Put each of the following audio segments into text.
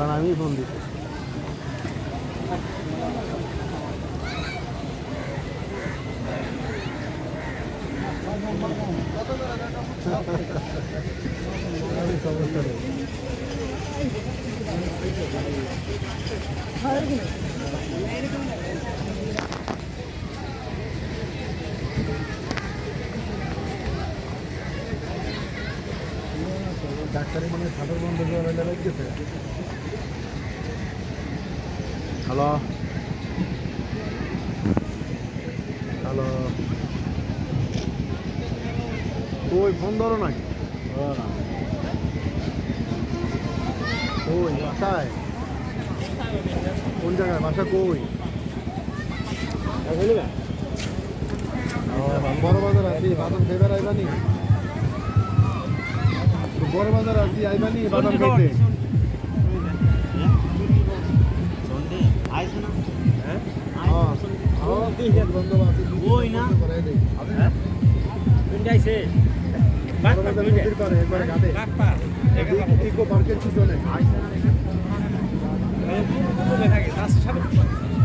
কারণ আমি ফোন দিতে ডাক্তারি মানে সাধারণ বন্ধ করে লাগতেছে। হ্যালো হ্যালো, ওই ফোন ধরো নাই? ওই বাসায়? কোন জায়গায় বাসা? কই? বড় বাজার আছি, বাদাম খেয়ে আইবানি? বড় বাজার আছি, আইবানি বাদাম খাইতে?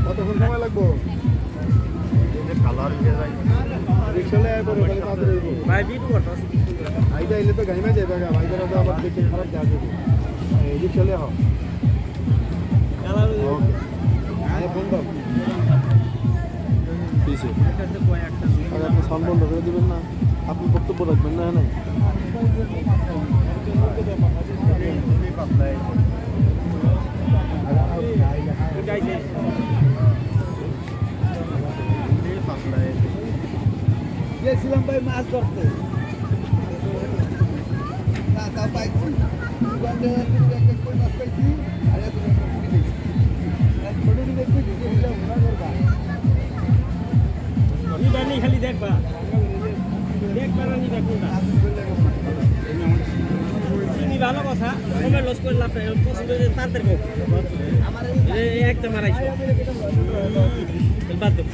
কতক্ষণ সময় লাগবো? আইটা এলে তো গাইমা যাবে, ভাইদের আবার দেখে খারাপ দেওয়া যাবে। রিক্সালে হোক ফোন দাও, আপনি সাউন্ড বন্ধ করে দেবেন না, আপনি বক্তব্য রাখবেন না। হ্যাঁ গেছিলাম ভাই মাছ ধরতে, পাইছি মাছ পাইছি আর খালি দেখবা ভালো কথা, সময় লস করে লাভ তাড়াতাড়ি একদম আড়াইশো বাদ দেবো।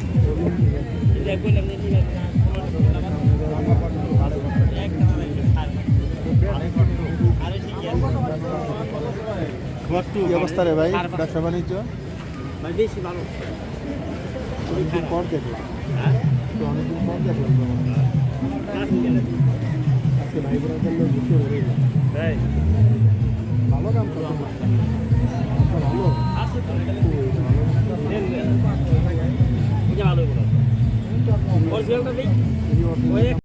কি অবস্থা রে ভাই, ব্যবসা বাণিজ্য? বেশি ভালো, অনেকদিন পর দেখলাম, অনেকদিন পর দেখলাম আজকে ভাই বোনের জন্য ঘুরতে বেরোলাম। ভালো কাম করলাম, ভালো ভালো